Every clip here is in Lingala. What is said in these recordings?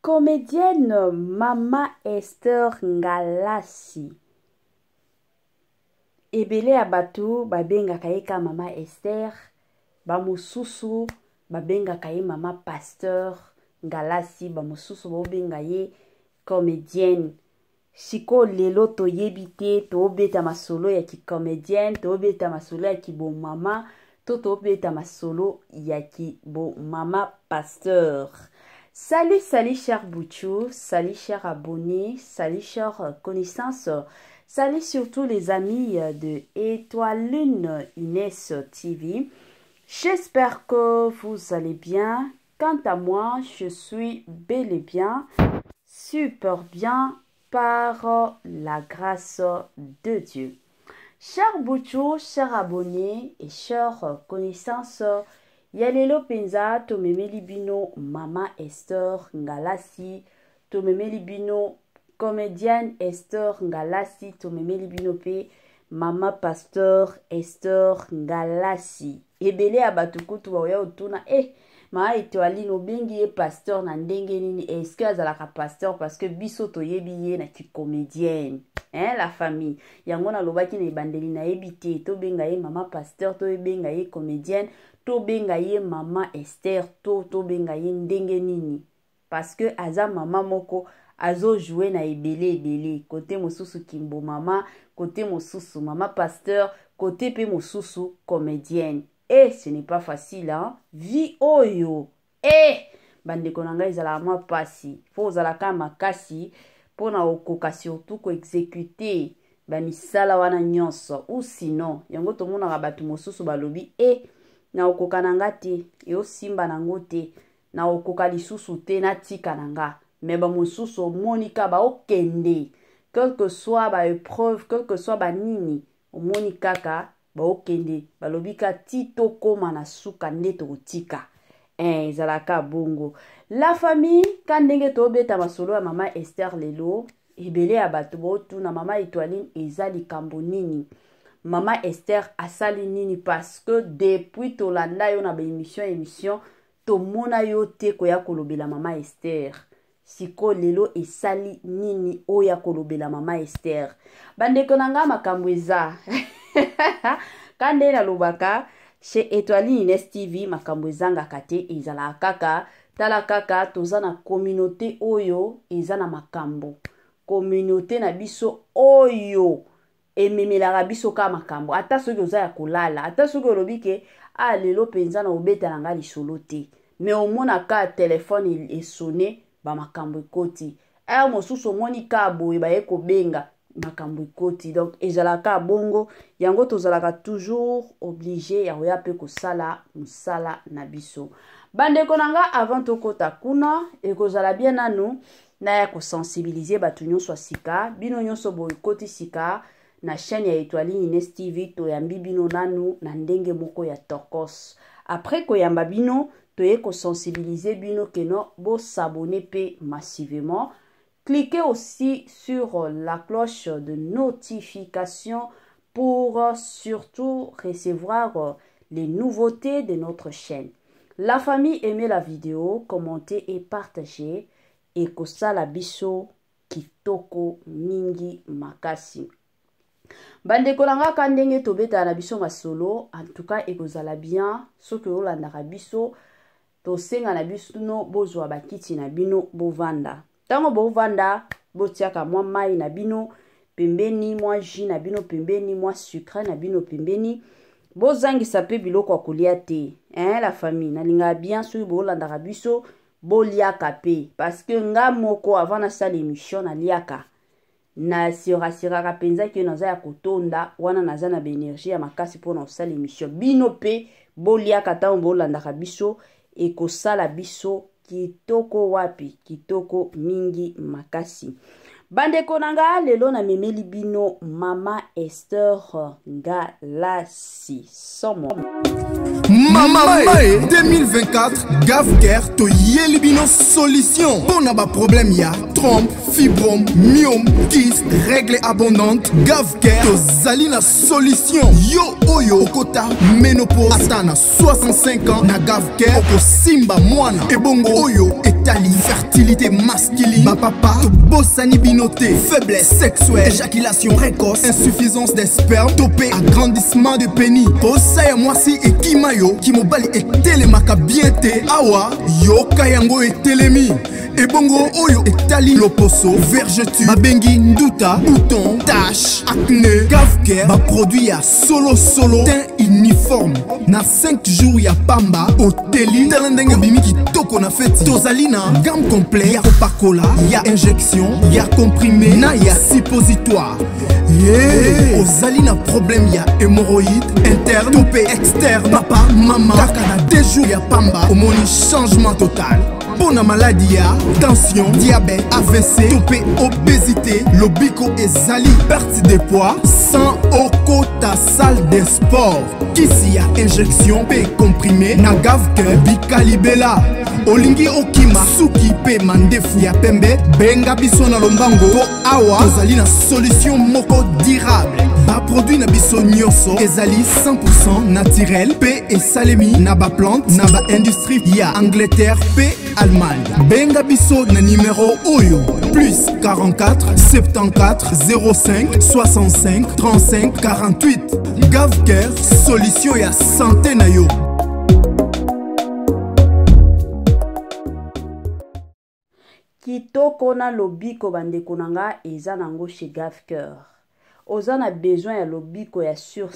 Comédienne Mama Esther Ngalasi. Ebele abatu babenga kaika Mama Esther, bamususu babenga kaye Mama Pasteur Ngalasi, bamususu babenga ye comédienne. Siko lelo to yebite to beta masolo ya ki comédienne, to beta masolo ya ki bon mama, to beta masolo ya ki bon Mama Pasteur. Salut, salut chers Bouchou, salut chers abonnés, salut chers connaissances, salut surtout les amis de Étoile Lune Inès TV. J'espère que vous allez bien. Quant à moi, je suis bel et bien, super bien par la grâce de Dieu. Chers Bouchou, chers abonnés et chers connaissances, Yalelo penza to memeli bino Mama Esther Ngalasi, to memeli bino comédienne Esther Ngalasi, to memeli bino pe Mama Pasteur Esther Ngalasi. Ebele abatukutu wa ya utuna ma Étoile no bengi pasteur na ndenge nini, est-ce que azalaka pasteur parce que biso to yebi ye na ki comédienne. La famille yango na lobaki na ibandeli na ebite to benga ye Mama Pasteur, to benga ye comédienne, to benga ye Mama Esther, to benga ye ndenge nini, parce que aza mama moko azo jouer na ebele côté mosusu kimbo mama, côté mosusu Mama Pasteur, côté pe mosusu comédienne. Et ce n'est pas facile, hein? Vie oyo. Bandeko nanga izala ma pasi. Faut zala ka makasi pona okoka surtout ko exécuter ba misala wana nyonso, ou sinon yango to mona batu mosusu balobi na okoka nanga te, yo simba nango te, na okoka lisusu te na tika nanga. Mais ba mosusu monika ba okende, quel que soit ba épreuve, quel que soit ba nini, o monika ka ba okende balobika tito koma na suka ndeto otika. Zalaka bongo. La famille kandenge to beta masolo ya Mama Esther lelo, ebele abatu botu na Mama Étoile ezali kambo nini. Mama Esther asali nini, parce que depuis to landa yo na ba émission to mona yo te ko ya kolobela Mama Esther. Siko lelo esali nini oya kolobela Mama Esther. Bandeko nanga makambo eza. Kande na lobaka chez Étoile Inès TV makambo ezanga kate ezala kaka tala kaka toza na communauté oyo ezana makambo. Communauté na biso oyo ememelaka biso ka makambo. Ata soki oza ya kolala, ata soki olobike lelo penza na obeta nanga lisolo te, mais omona ka téléphone esone ba makambo ekoti. Mosusu omoni ka boye ba ye kobenga makambo ekoti. Donc ezalaka bongo yango tozalaka toujours obligé ya koya pe kosala musala na biso. Bandeko nanga avant tokota kuna ekozala bien nanu na ya kosensibiliser batu nyonso sika bino nyonso boye koti sika na chaîne ya Étoile Inès TV to yambi bino nanu na ndenge moko ya tokos. Après koyamba bino toye kosensibiliser bino keno bo s'abonner pe massivement. Cliquez aussi sur la cloche de notification pour surtout recevoir les nouveautés de notre chaîne. La famille, aimez la vidéo, commentez et partagez. Et kosala biso kitoko mingi makasi. Bandeko nanga kandenge tobeta na biso masolo, en tout cas ekozala bien, soki olandaka biso, tosenga na biso no bozwa bakiti na bino bovanda. Tango bovanda, botiaka mwa mai na bino pembeni, mwa jus na bino pembeni, mwa sucre na bino pembeni. Bozangisa pe biloko kolia te. La famille, nalinga bien soki bolandaka biso, boliaka pe. Parce que nga moko avant na sala émission na liaka. Na siraka penza ke naza ya kotonda, wana naza na énergie ya makasi pona osala émission. Bino pe, boliaka tango bolandaka biso, ekosala biso kitoko wapi, kitoko mingi makasi. Bandeko nanga lelo na memeli bino Mama Esther Ngalasi. Somo Mama Mae 2024 Gavker to Yelibino solution. Pour n'a pas problème ya trompe, fibrome, myome, kyste, règle abondante. Gavker to Zalina solution. Yo oyo kota ménopause atana 65 ans na Gavker oko simba mwana. Ebongo oyo etali fertilité masculine bapapa tobosani bino te faiblesse sexuelle éjaculation précoce insuffisance des spermes topé agrandissement de pénis posa ya mwasi ekima yo kimobali etelemaka bien te awa yoka yango etelemi ebongo oyo etali loposo vergeture babengi nduta bouton tache acné Gavker baproduit ya solo teint uniforme na 5 jours ya pamba oteli tala ndenge obimi kitoko na feti tozali na gamme complet ya kopakola ya injection ya comprimé na ya suppositoire ozali na problème ya hémorroïde interne topé externe papa mama kaka na 2 jours ya pamba omoni changement total. Pour la maladie, tension, diabète, AVC, topé, obésité, lobiko et zali, perte de poids, sans oko ta salle de sport. Kisi ya injection, pe comprimé, na Gavker, bikalibela. Olingi okima, suki pe mandefu ya pembe, benga biso na lombango, po awa, tozali na solution moko durable. Ba produit na biso nyonso, ezali 100% naturel, pe et salemi, na ba plante, na ba industrie, ya Angleterre, pe Allemagne. Benga biso na numéro oyo plus 44 74 05 65 35 48. Gavker solution ya santé na yo. Kitoko na lobiko bandeko nanga eza nango chez Gavker. Oza na besoin ya lobiko ya sûr.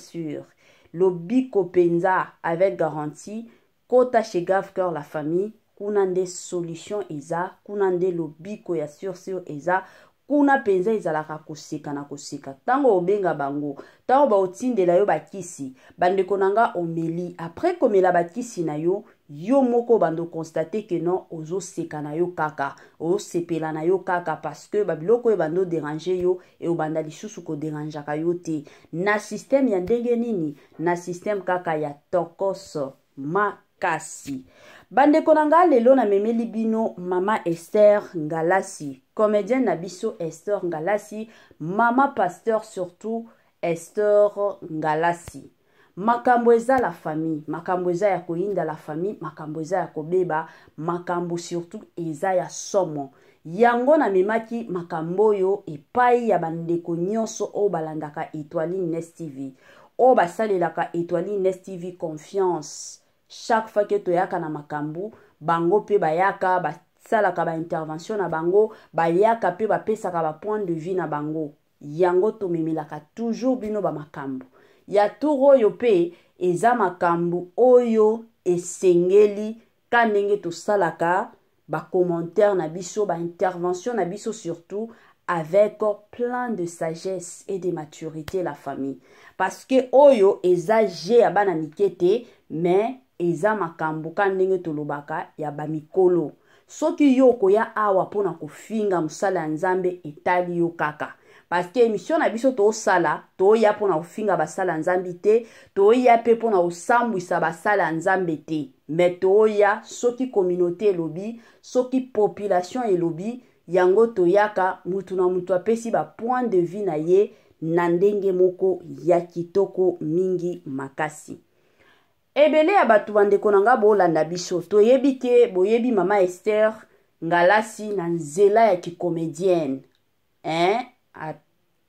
Lobiko penza avec garantie. Kota chez Gavker la famille. Kuna nde solution eza, kuna nde lobiko ya sûr eza, kuna penza ezalaka koseka na koseka. Tango obenga bango, tango ba otindela yo bakisi, bandeko nanga omeli, après komela bakisi na yo, yo moko bando constate que non ozo seka na yo kaka, ozo sepela na yo kaka parce que babiloko e bando déranger yo et obanda lisusu ko dérangeaka yo te. Na système ya ndenge nini, na système kaka ya tokos makasi. Bandeko nanga lelo na memeli bino mama Esther Ngalasi, comédienne na biso Esther Ngalasi, mama pasteur surtout Esther Ngalasi. Makambo eza la famille, makambo eza ya koyinda la famille, makambo eza ya kobeba, makambo surtout eza ya somo. Yango na memaki makambo yo epai ya bandeko nyonso o balandaka Étoile Nest TV, o basalelaka Étoile Nest TV confiance. Chaque fois que toyaka na makambu, bango pe bayaka, basalaka ba intervention na bango, bayaka pe bapesaka ba point de vue na bango. Yango to memelaka toujours bino ba makambu. Ya turo yo pe eza makambu oyo esengeli kanenge to salaka ba commentaire na biso, ba intervention na biso surtout avec plein de sagesse et de maturité la famille. Parce que oyo eza je abana mikete mais eza makambo kandenge tolobaka ya bamikolo. Soki yo koya awa pona kofinga musala ya nzambe etali yo kaka. Parce que émission na biso to sala, to ya pona kofinga basala nzambe te, to ya pe pona osambwisa basala nzambe te. Mais to ya soki communauté elobi, soki population elobi, yango to yaka mutu na mutu apesi ba point de vue na ye na ndenge moko ya kitoko mingi makasi. Ebele ya batu bandeko nanga bolanda biso toyebi te boyebi mama Esther Ngalasi na nzela ya kikomédienne a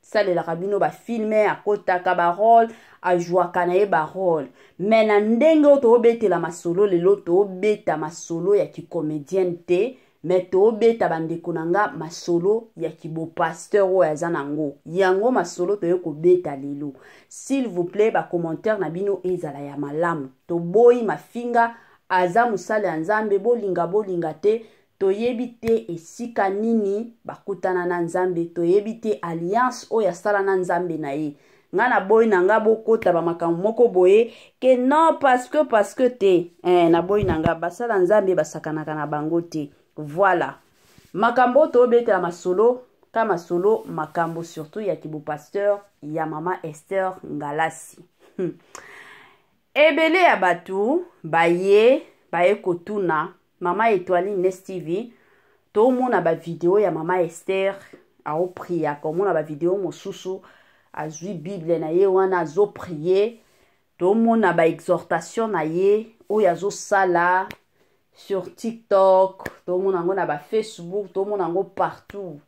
salelaka bino ba filme akotaka ba rôle ajouaka na ye ba rôle mais na ndenge o tobetela masolo lelo tobeta masolo ya kikomédienne te mais tobeta bandeko nanga masolo ya kibo pasteur o aza nango yango masolo toye kobeta lelo. S'il vous plaît ba commentaire na bino ezala ya malamu to boyi mafinga aza musala ya nzambe bolinga te toyebi te esika nini bakutana na nzambe toyebi te alliance o ya sala na nzambe na ye ngana boyi nanga bokota ba makambo moko boye ke non parce que te na boyi nanga basala nzambe basakanaka na bango te. Voilà. Makambo tobetela masolo kama solo makambo surtout ya kibo pasteur ya mama Esther Ngalasi. Ebele ya batu baye kotuna mama Étoile Nest TV to mona ba vidéo ya mama Esther ao prier komona ba vidéo mosusu azui Bible na ye wana azo prier to mona ba exhortation na ye o yazo sala sur TikTok, tout le monde na ba Facebook, tout le monde partout.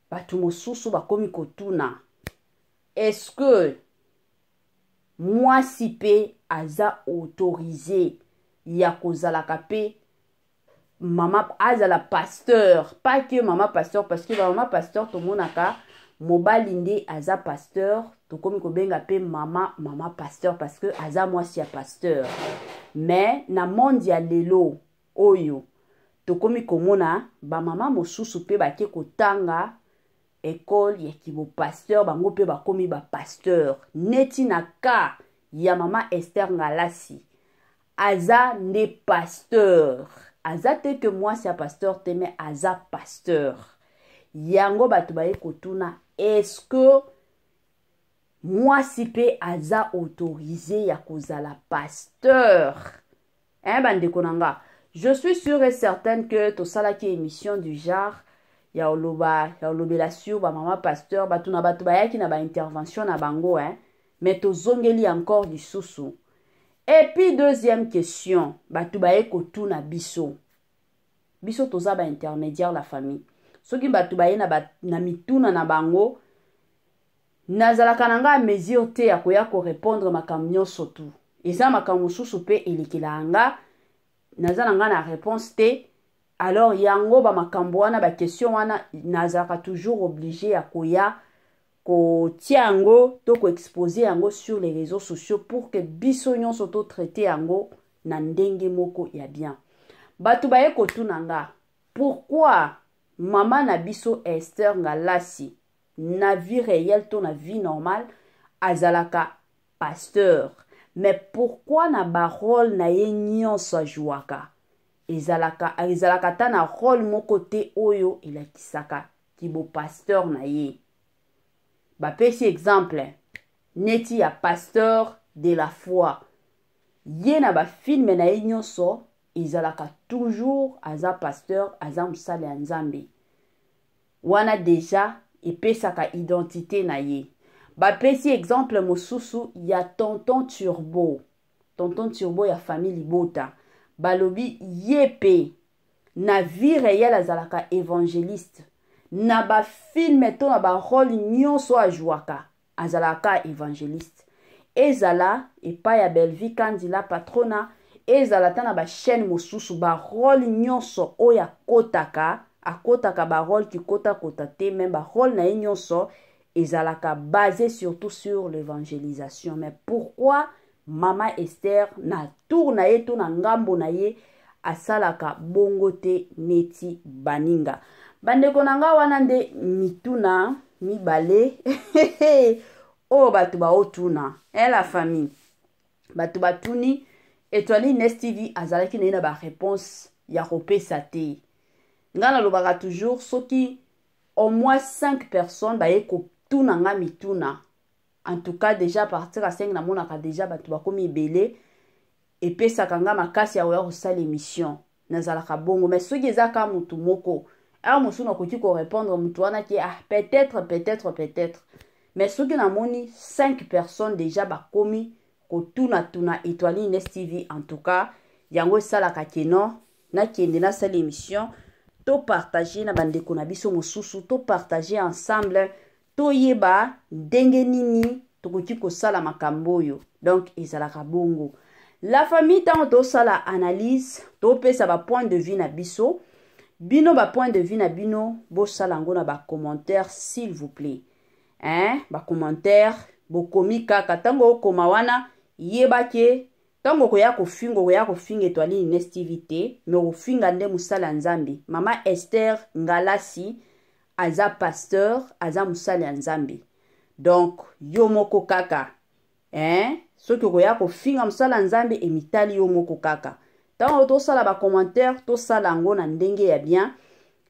Batu mosusu bakomi kotuna. Est-ce que moi si pe aza autorisé ya kozalaka pe maman azala pasteur, pas que maman pasteur, parce que maman pasteur to monaka mobali nde aza pasteur, to komi ko benga pe maman pasteur parce que aza moi si ya pasteur. Mais na monde ya lelo oyo to komi ko mona ba maman mosusu pe ba ke kotanga école ya kibo pasteur bango pe ba komi ba pasteur. Neti na ka ya maman Esther Ngalasi aza ne pasteur. Aza te que moi c'est pasteur te mais aza pasteur. Yango batu baye kotuna est-ce que moi si pe aza autorisé ya kozala pasteur? Hein bande konanga. Je suis sûre et certaine que to sala ki émission du genre ya olobela sur ba maman pasteur batu na batu bayaki na ba intervention na bango hein mais to zongeli encore du sousou. Et puis deuxième question, batu baye kotuna biso. Biso toza ba intermédiaire la famille. Soki batu baye na mituna na bango nazalaka nanga mesure te ya koya ko répondre makambo nyonso tu. Eza makambo susu pe elekela anga nazalanga na réponse te. Alors yango ba makambo wana ba question wana nazalaka toujours obligé ya koya ko tiango to ko exposer yango sur les réseaux sociaux pour que biso nyonso to traiter yango na ndenge moko ya bien. Batu baye kotunanga pourquoi maman na biso Esther Ngalasi na vie réelle to na vie normale azalaka pasteur, mais pourquoi na barole na ye nyonso ajuaka ezalaka ta na rôle moko te oyo elakisaka kibo pasteur na ye. Bapesi exemple neti ya pasteur de la foi ye na ba film na ye nyonso ezalaka toujours aza pasteur aza musala ya Nzambe wana deja epesaka identité na ye. Bapesi exemple mosusu ya tonton turbo ya famille Libota balobi yepe na vie réelle azalaka évangéliste na ba film to na ba rôle nyonso ajuaka azalaka évangéliste. Ezala epa ya Belvi Kandila patrona ezala ta na ba chaîne mosusu ba rôle nyonso oya akotaka ba rôle ki kota te même ba rôle na nyonso ezalaka basé surtout sur l'évangélisation. Mais pourquoi Maman Esther na tour na ye to na ngambo na ye asalaka bongo te neti baninga? Bandeko nanga wana nde mituna mibale o batu ba otuna la famille batu batuni Étoile Nest TV azalaki na ba réponse ya kopesa te. Ngana lobaka toujours soki au moins 5 personnes baye kotuna nga mituna. En tout cas déjà partir à 5 na monaka déjà batu bakomi ebele et pesa kanga makasi ya oya kosala émission nazalaka bongo. Mais soki ezaka mutu moko musu na koki ko répondre mutu wana ki peut-être mais soki na moni 5 personnes déjà bakomi kotuna Étoile Nest TV en tout cas yango esalaka keno na kende na sala émission to partager na bandeko na biso mosusu to partager ensemble to yeba ndenge nini tokoki kosala makambo oyo. Donc ezalaka bongo la famille tant to sala analyse to pesa ba point de vue na biso bino ba point de vue na bino bo sala ngo na ba commentaire s'il vous plaît ba commentaire bo komi kaka tango koma wana yeba ke tango koya kofinga Étoile Nest TV te mais kofinga nde musala Nzambe. Mama Esther Ngalasi aza pasteur aza musala Nzambe. Donc yo moko kaka soki koya kofinga musala Nzambe emitali yo moko kaka tango to sala ba commentaire to sala ngo na ndenge ya bien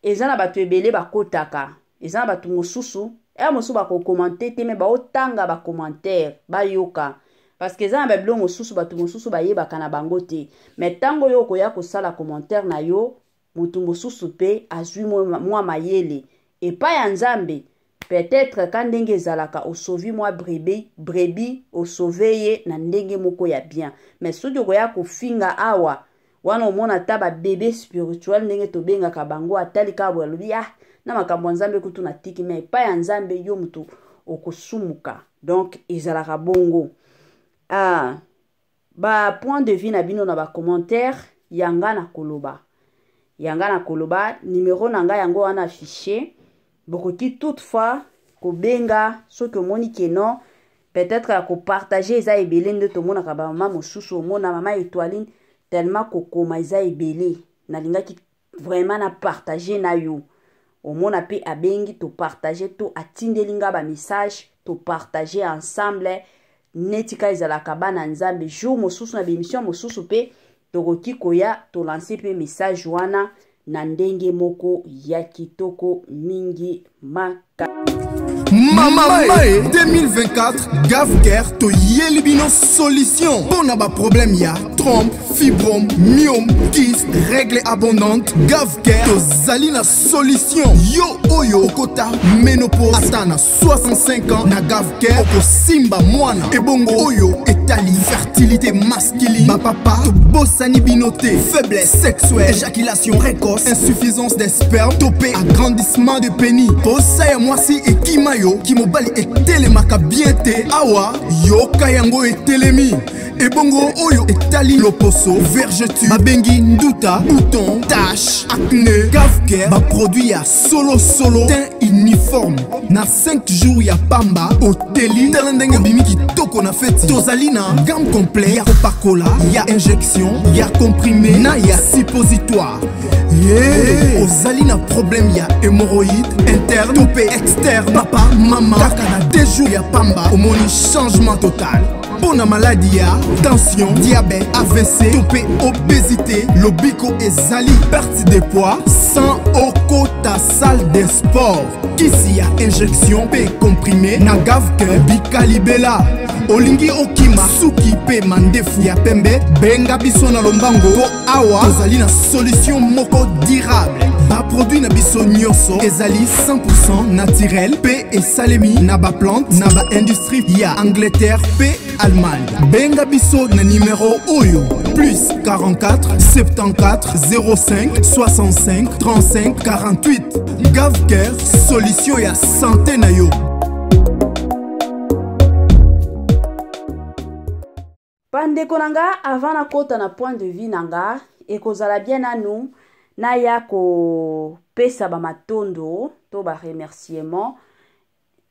ezana batu ebele bakotaka ezana batu mosusu mosusu ba ko commenter te mais ba otanga ba commentaire ba yoka parce que ezana bablo mosusu batu mosusu ba yebaka na bango te. Mais tango yo koya kosala commentaire na yo mutu mosusu pe azwi mwa mayele et pas ya Nzambe peut-être quand ndenge ezalaka osovi mwa brebi osoveye na ndenge moko ya bien. Mais soki koya kofinga awa wana omona ata babebe spirituel ndenge tobengaka bango atali kabo alobi na makambo ya nzambe kutu na tiki me epai ya nzambe yo mutu okosumuka. Donc ezalaka bongo. Ba point de vue na bino na ba commentaire yanga na koloba. Yanga na koloba numéro nanga yango wana affiché. Bokoki toutefois ko benga soki omoni ke non peut-être ko partager eza ebele nde tomona ka ba mama mosusu omona mama Étoiline tellement kokoma eza ebele nalingaki vraiment na partager na yo omona pe abengi to partager to atindelinga ba message to partager ensemble netika ezalaka bana nzambe jour mosusu na bémission mosusu pe tokoki koya to lancer pe message wana na ndenge moko ya kitoko mingi maka. Mama Mae 2024 Gavker to Yelibino solution. Pour n'a pas problème ya trompe, fibrome, myome, kyste, règles abondantes. Gavker to Zalina solution. Yo oyo kota ménopause atana 65 ans na Gavker oko simba mwana. Ebongo oyo etali fertilité masculine. Ma papa to bossani binoté, faiblesse sexuelle, éjaculation précoce, insuffisance des spermes, topé agrandissement de pénis. Bossa ya mwasi et kimayo kimobali etelemaka bien te awa yoka yango etelemi ebongo oyo etali loposo vergeture babengi nduta bouton tache acné Gavker ba produit ya solo teint uniforme na 5 jours ya pamba oteli talendenge bimi kitoko na feti tozali na gamme complet ya kopakola ya injection ya comprimé na ya suppositoire. Ozali na problème ya hémorroïde interne topé externe papa mama kaka na 2 jours ya pamba omoni changement total. Pour la maladie ya tension diabète AVC topé obésité lobiko ezali perte de poids sans okota salle de sport kisi ya injection pe comprimé na Gavker bikalibela olingi okima suki pe mandefu ya pembe benga biso na lombango po awa tozali na solution moko durable ba produit na biso nyonso ezali 100% naturel pe esalemi na ba plante na ba industrie ya Angleterre pe Allemagne. Benga biso na numéro oyo plus 44 74 05 65 35 48. Gavker solution ya santé na yo. Bandeko nanga avant na kota na point de vue nanga ekozala bien nanu na ya ko pesa ba matondo to ba remerciement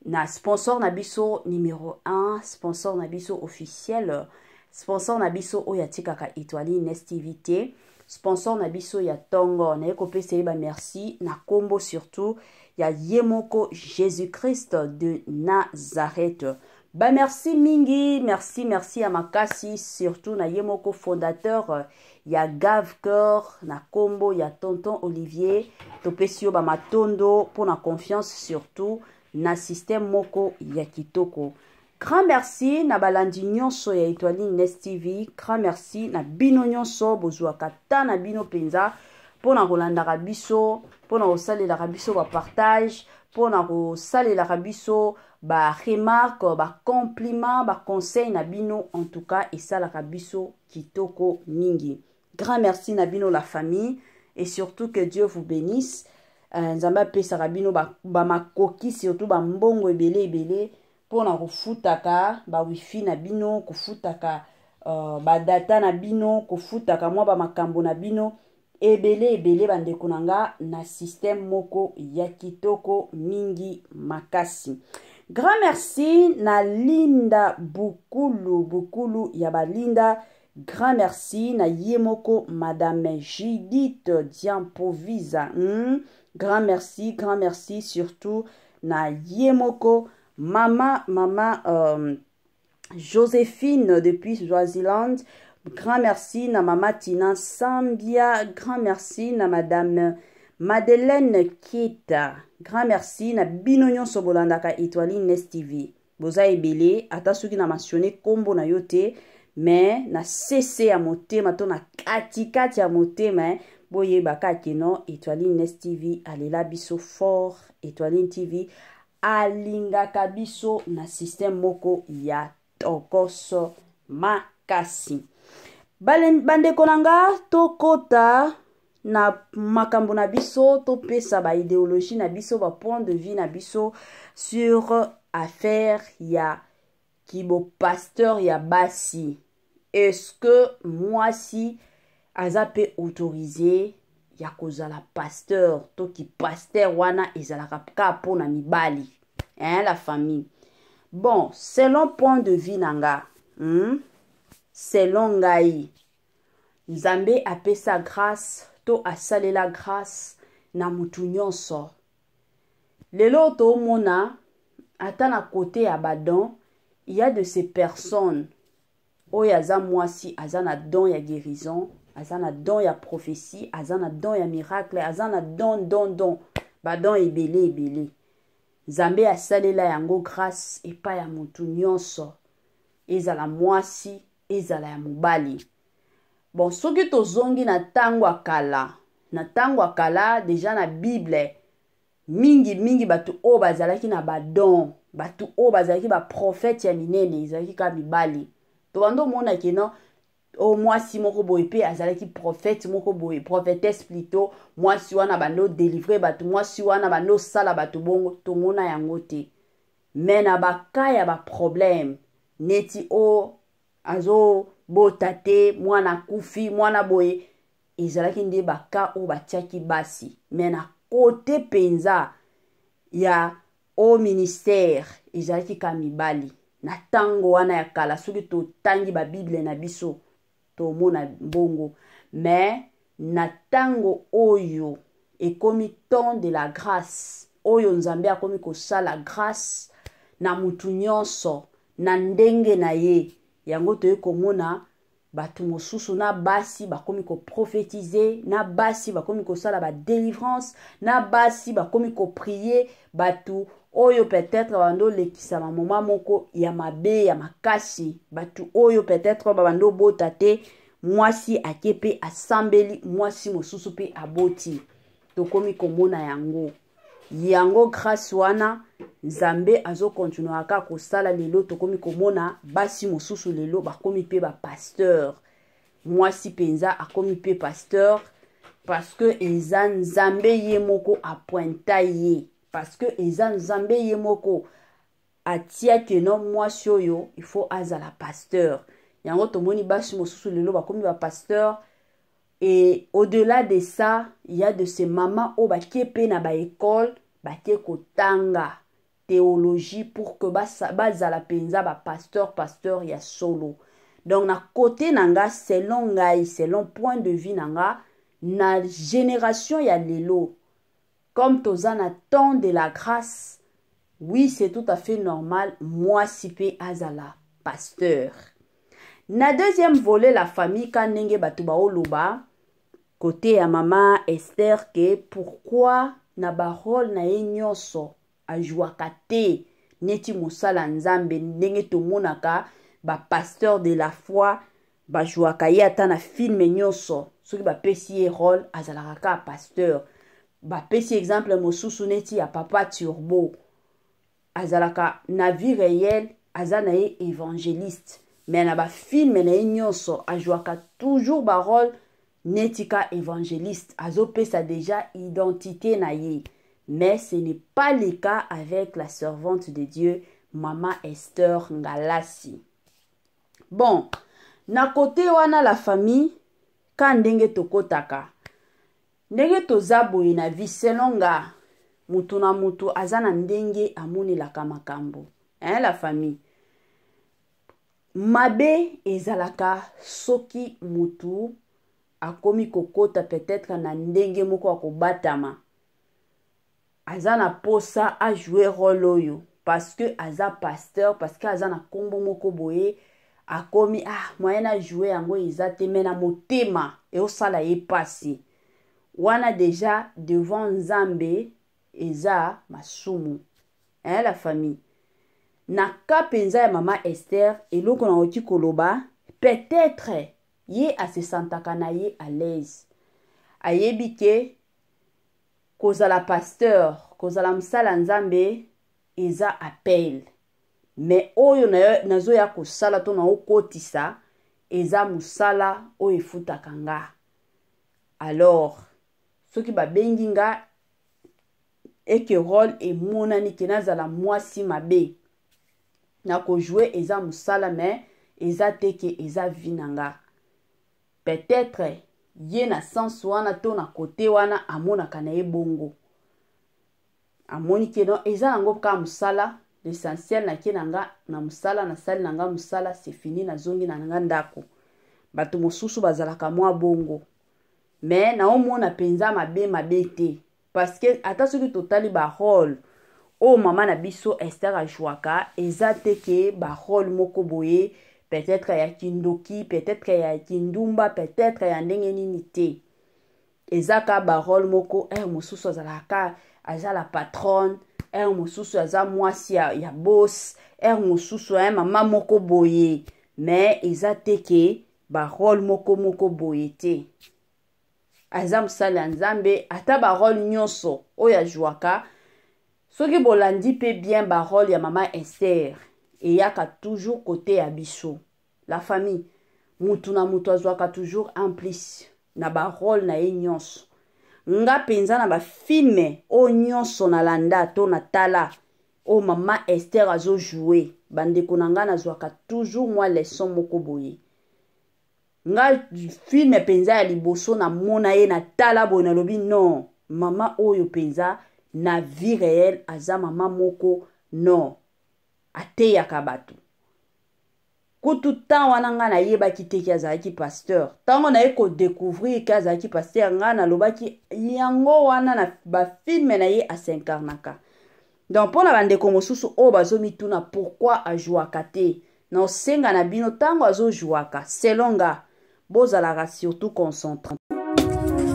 na sponsor na biso numéro 1 sponsor na biso officiel sponsor na biso oya tikaka Étoiline STV sponsor na biso ya tongo na ko pesa ba merci na kombo surtout ya Yemoko Jésus-Christ de Nazareth. Ba merci mingi, merci à makasi, surtout na Yemoko fondateur ya Gavker, na kombo ya tonton Olivier, topesio ba matondo pour na confiance surtout na système moko ya kitoko. Grand merci na balandi nyonso ya Étoiline TV, grand merci na bino nyonso bozwaka ta na bino penza pour na kolanda biso, pour na osalela biso ba partage, pour na kosalela biso ba remarque, ba compliment, ba conseil na bino en tout cas et ça la biso kitoko mingi. Grand merci na bino la famille et surtout que Dieu vous bénisse. Nzamba pesa rabino ba makoki surtout ba mbongo ebele pour na kufutaka ba wifi na bino kufutaka ba data na bino kufutaka mwa ba makambo na bino ebele bandeko nanga na système moko ya kitoko mingi makasi. Grand merci na Linda Bukulu ya balinda. Grand merci na Yemoko Madame Judith Diampovisa. Grand merci surtout na Yemoko Mama Joséphine depuis Swaziland. Grand merci na Mama Tina Sambia. Grand merci na Madame Madeleine Kita. Grand merci na Binonyon Sobolandaka Étoiline TV. Boza ebele ata soki na mentionné kombo na yote mais na cessé ya motema to na katikati ya motema boye bakake no Étoiline TV alela biso fort. Étoiline TV alingaka biso na système moko ya tokoso makasi. bandeko na nga tokota na makambo na biso topesa ba idéologie na biso ba point de vue na biso sur affaire ya kibo pasteur ya basi. Est-ce que mwasi aza pe autorisé ya kozala pasteur to ki pasteur wana ezalaka ka pona mibali la famille. Bon, selon point de vue nanga, selon ngai, Nzambe apesa grâce to asalela grâce na mutu nyonso. Lelo to mona ata na côté ya badon, il y a de ces personnes oyo aza mwasi aza na don ya guérison, aza na don ya prophétie, aza na don ya miracle, aza na don badon ebele. Nzambe asalela yango grâce epa ya mutu nyonso, ezala mwasi ezala ya mobali. Bon, soki tozongi na tango akala deja na Bible mingi batu o bazalaki na badon, batu o bazalaki ba prophète ya minene ezalaki ka mibali. To bando mona keno o mwasi moko boye pe azalaki prophète moko boye, prophétesse plutôt, mwasi wana bando délivrer batu, mwasi wana bando sala batu bongo, to mona yango te. Mais na baka ya ba problème neti o azo botate mwana kufi mwana boye ezalaki nde baka o batiaki basi. Mais na côté penza ya o ministère ezalaki ka mibali. Na tango wana ya kala soki to tangi ba Bible na biso to mona mbongo. Mais na tango oyo ekomi temps de la grâce, oyo Nzambe akomi kosala grâce na mutu nyonso na ndenge na ye, yango toye komona batu mosusu na basi bakomi ko prophétiser, na basi bakomi kosala ba délivrance, na basi bakomi ko prier batu oyo peut-être bando lekisa mama moko ya mabe ya makasi, batu oyo peut-être bando botate mwasi akepe asambeli mwasi mosusu pe aboti. Tokomi komona yango grâce wana Nzambe azo continuaka kosala lelo. Tokomi komona basi mosusu lelo bakomi pe ba pasteur, mwasi penza akomi pe pasteur, parce que eza Nzambe ye moko apointa ye, parce que eza Nzambe ye moko atia que non mwasi oyo il faut azala pasteur. Yango tomoni basi mosusu lelo bakomi ba pasteur. Et au-delà de ça, il y a de ces mamans au bakepe na ba école, bake kotanga théologie pour que bazala penza ba pasteur ya solo. Donc na côté nanga selon ngai, selon point de vue nanga, na génération ya lelo, comme toza na temps de la grâce, oui c'est tout à fait normal, moi si pe azala pasteur. Na deuxième volet la famille kanenge batu ba oloba côté ya maman Esther que pourquoi na barol na ye nyonso ajouaka te neti mosala Nzambe ndenge tomonaka ba pasteur de la foi ba jouaka ye ata na film nyonso soki ba pesi ye rôle azalaka ka pasteur. Ba pesi exemple mosusu neti ya Papa Turbo azalaka na vie réelle azana ye évangéliste, mais na ba film na ye nyonso ajouaka toujours ba rôle netika évangéliste, azopesa déjà identité na ye. Mais ce n'est pas le cas avec la servante de Dieu, Maman Esther Ngalasi. Bon, na côté wana la famille, quand ndenge tokotaka, ndenge tozaboye na vie selon nga, mutu na mutu azana ndenge amonelaka makambo. La famille. Mabe ezalaka soki mutu akomi kokota peut-être na ndenge moko akobatama. Aza na posa a jouer rôle oyo parce que aza pasteur, parce que aza na kombo moko boye akomi moyen a jouer yango ezate mena motema e osala ye pasi. Wana déjà devant Nzambe eza masumu. La famille. Na ka penza ya Maman Esther eloko na oti koloba peut-être ye asesantaka na ye à l'aise. Ayebi ke kozala pasteur, kozala msala Nzambe eza appel. Mais oyo nazo ya kosala to na okotisa eza musala o efutaka nga. Alors soki babengi nga eke rôle emonani ke nazala mwasi mabe na kojouer eza musala mais eza te ke eza vi na nga. Peut-être ye na sens wana to na kote wana amonaka na ye bongo. Amoni ke non eza nango ka musala, l'essentiel na ke nanga na musala na sali nanga musala c'est fini na zongi na nanga ndako. Bato mosusu bazalaka mwa bongo. Mais na omona penza mabe te parce que ata soki totali ba rôle o mama na biso Esther ajouaka eza te ke ba rôle moko boye, peut-être ya kindoki, peut-être ya kindumba, peut-être ya ndenge nini te. Eza ka ba rôle moko mosusu azalaka aza la patronne, mosusu aza mwasi ya boss, mosusu mama moko boye, mais eza te ke ba rôle moko boye te. Aza musala nzambe ata ba rôle nyonso oya jouaka soki bolandi pe bien ba rôle ya mama Esther eyaka toujours côté ya biso la famille mutu na mutu azwaka toujours en plus na ba rôle na ye nyonso. Nga penza na ba filme o nyonso na landa to na tala o mama Esther azo jouer bandeko na nga nazwaka toujours moi leçon moko boye. Nga filme penza ya liboso na mona ye na tala boye na lobi non mama oyo penza na vie réelle aza mama moko non ateyaka bato. Kutu tan wana nga na yebaki te ki azalaki pasteur. Tango na ye ko découvrir ki azalaki pasteur nga na lobaki yango wana na ba filme na ye asincarnaka. Donc pona bandeko mosusu o bazomituna pourquoi ajouaka te. Na osenga na bino tango azojouaka selon nga bozalaka surtout concentré.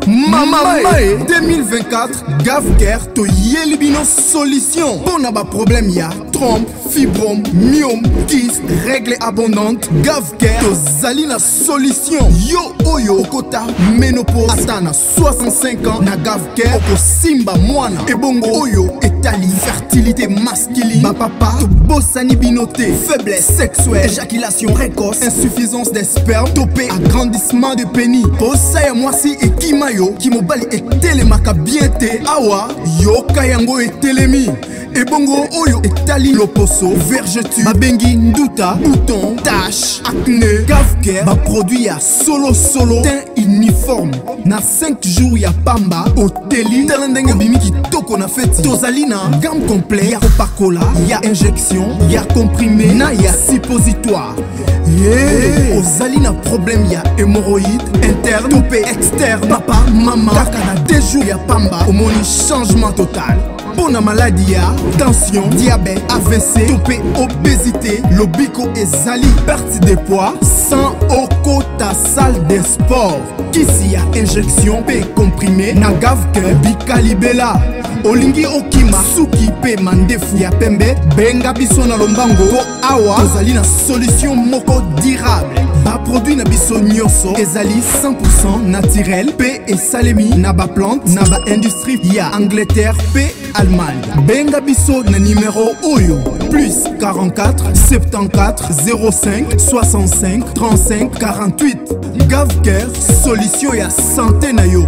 Mamae 2024 Gavker to Yelibino solution. Pour n'a pas problème ya trompe, fibrome, myome, kyste, règles abondantes. Gavker to Zalina solution. Yo oyo okota ménopause atana 65 ans na Gavker oko simba mwana. Ebongo oyo etali fertilité masculine. Ma papa to bossani binoté, faiblesse sexuelle, éjaculation précoce, insuffisance des spermes, topé agrandissement de pénis. Bossa ya mwasi et kimayo Kimobali etelemaka bien te awa yoka yango etelemi ebongo oyo etali loposo vergeture babengi nduta bouton tache acné Gavker ba produit ya solo teint uniforme na 5 jours ya pamba oteli tala ndenge bimi kitoko na feti tozali na gamme complet ya kopakola ya injection ya comprimé na ya suppositoire. Ozali na problème ya hémorroïde interne topé externe papa mama kaka na 2 jours ya pamba omoni changement total. Pour la maladie ya tension, diabète, AVC, topé, obésité, lobiko et zali, perte de poids, sans okota salle de sport. Kisi ya injection pe comprimé na Gavker bikalibela. Olingi okima suki pe mandefu ya pembe benga biso na lombango po awa tozali na solution moko durable. Ba produit na biso nyonso ezali 100% naturel pe esalemi na ba plante na ba industrie ya Angleterre pe Allemagne. Benga biso na numéro oyo plus 44 74 05 65 35 48. Gavker solution ya santé na yo.